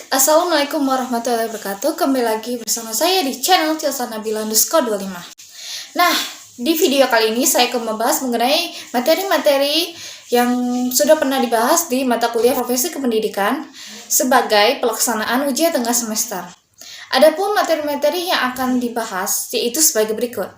Assalamualaikum warahmatullahi wabarakatuh. Kembali lagi bersama saya di channel Tilsanabila_25. Nah, di video kali ini saya akan membahas mengenai materi-materi yang sudah pernah dibahas di mata kuliah Profesi Kependidikan sebagai pelaksanaan ujian tengah semester. Adapun materi-materi yang akan dibahas yaitu sebagai berikut.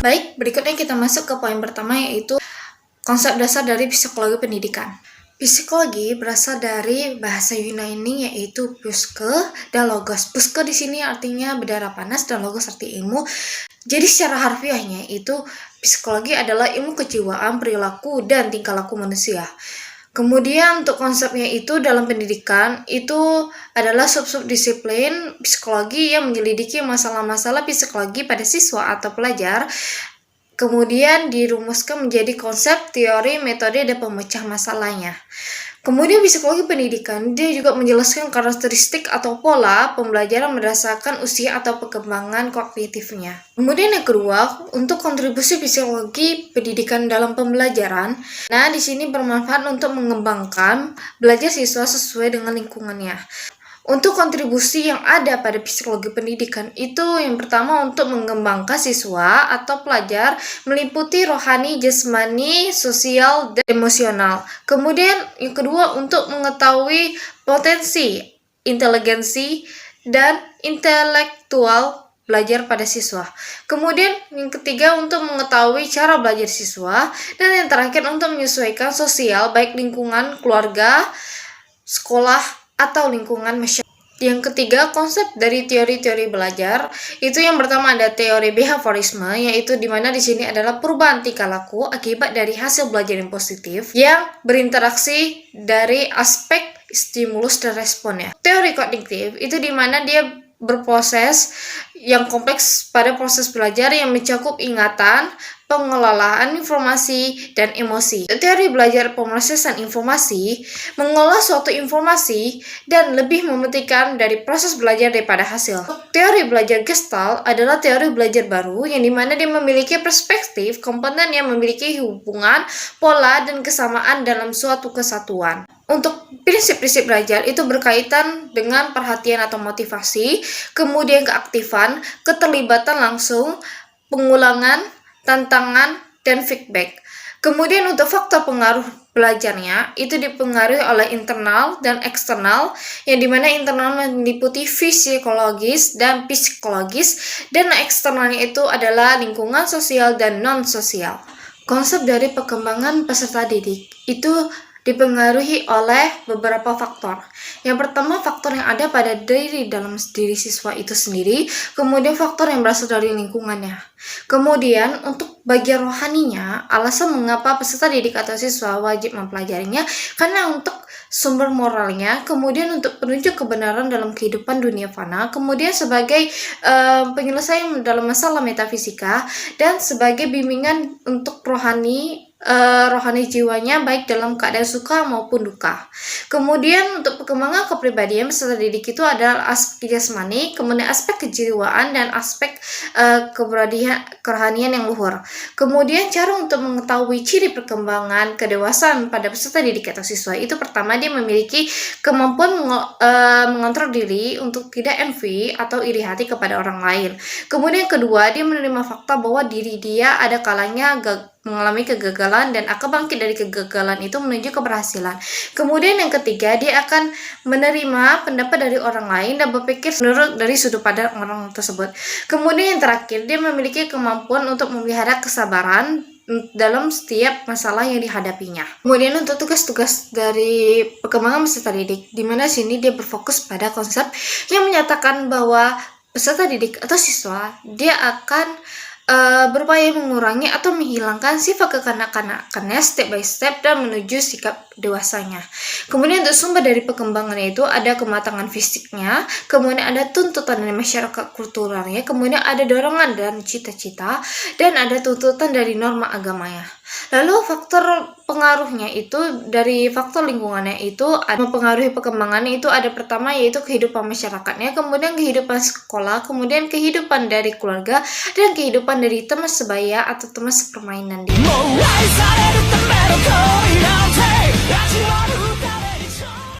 Baik, berikutnya kita masuk ke poin pertama, yaitu konsep dasar dari psikologi pendidikan. Psikologi berasal dari bahasa Yunani yaitu psuche dan logos. Psuche di sini artinya berdarah panas dan logos arti ilmu. Jadi secara harfiahnya itu psikologi adalah ilmu kejiwaan, perilaku, dan tingkah laku manusia. Kemudian untuk konsepnya itu dalam pendidikan itu adalah sub-sub disiplin psikologi yang menyelidiki masalah-masalah psikologi pada siswa atau pelajar. Kemudian dirumuskan menjadi konsep, teori, metode, dan pemecah masalahnya. Kemudian psikologi pendidikan, dia juga menjelaskan karakteristik atau pola pembelajaran berdasarkan usia atau perkembangan kognitifnya. Kemudian yang kedua, untuk kontribusi psikologi pendidikan dalam pembelajaran, nah di sini bermanfaat untuk mengembangkan belajar siswa sesuai dengan lingkungannya. Untuk kontribusi yang ada pada psikologi pendidikan itu yang pertama untuk mengembangkan siswa atau pelajar meliputi rohani, jasmani, sosial, dan emosional. Kemudian yang kedua untuk mengetahui potensi, inteligensi, dan intelektual belajar pada siswa. Kemudian yang ketiga untuk mengetahui cara belajar siswa. Dan yang terakhir untuk menyesuaikan sosial baik lingkungan, keluarga, sekolah, atau lingkungan masyarakat. Yang ketiga, konsep dari teori-teori belajar itu yang pertama ada teori behaviorisme, yaitu dimana di sini adalah perubahan tingkah laku akibat dari hasil belajar yang positif yang berinteraksi dari aspek stimulus dan responnya. Teori kognitif itu dimana dia berproses yang kompleks pada proses belajar yang mencakup ingatan, pengelolaan informasi, dan emosi. Teori belajar pemrosesan informasi mengolah suatu informasi dan lebih mementingkan dari proses belajar daripada hasil. Teori belajar Gestalt adalah teori belajar baru yang dimana dia memiliki perspektif komponen yang memiliki hubungan, pola, dan kesamaan dalam suatu kesatuan. Untuk prinsip-prinsip belajar itu berkaitan dengan perhatian atau motivasi, kemudian keaktifan, keterlibatan langsung, pengulangan, tantangan, dan feedback. Kemudian untuk faktor pengaruh belajarnya itu dipengaruhi oleh internal dan eksternal, yang dimana internal meliputi fisiologis dan psikologis, dan eksternalnya itu adalah lingkungan sosial dan non-sosial. Konsep dari perkembangan peserta didik itu dipengaruhi oleh beberapa faktor. Yang pertama, faktor yang ada pada dalam diri siswa itu sendiri, kemudian faktor yang berasal dari lingkungannya. Kemudian untuk bagian rohaninya, alasan mengapa peserta didik atau siswa wajib mempelajarinya, karena untuk sumber moralnya, kemudian untuk penunjuk kebenaran dalam kehidupan dunia fana, kemudian sebagai penyelesaian dalam masalah metafisika, dan sebagai bimbingan untuk rohani jiwanya baik dalam keadaan suka maupun duka. Kemudian untuk perkembangan kepribadian peserta didik itu adalah aspek jasmani, kemudian aspek kejiwaan, dan aspek kerohanian yang luhur. Kemudian cara untuk mengetahui ciri perkembangan kedewasaan pada peserta didik atau siswa itu pertama dia memiliki kemampuan mengontrol diri untuk tidak envy atau iri hati kepada orang lain. Kemudian kedua, dia menerima fakta bahwa diri dia ada kalanya mengalami kegagalan dan akan bangkit dari kegagalan itu menuju keberhasilan. Kemudian yang ketiga, dia akan menerima pendapat dari orang lain dan berpikir menurut dari sudut pandang orang tersebut. Kemudian yang terakhir, dia memiliki kemampuan untuk memelihara kesabaran dalam setiap masalah yang dihadapinya. Kemudian untuk tugas-tugas dari perkembangan peserta didik, di mana sini dia berfokus pada konsep yang menyatakan bahwa peserta didik atau siswa dia akan berupaya mengurangi atau menghilangkan sifat kekanak-kanakannya step by step dan menuju sikap dewasanya. Kemudian untuk sumber dari perkembangannya itu ada kematangan fisiknya, kemudian ada tuntutan dari masyarakat kulturalnya, kemudian ada dorongan dan cita-cita, dan ada tuntutan dari norma agamanya. Lalu faktor pengaruhnya itu dari faktor lingkungannya itu ada mempengaruhi perkembangannya itu ada pertama yaitu kehidupan masyarakatnya, kemudian kehidupan sekolah, kemudian kehidupan dari keluarga, dan kehidupan dari teman sebaya atau teman sepermainan dia.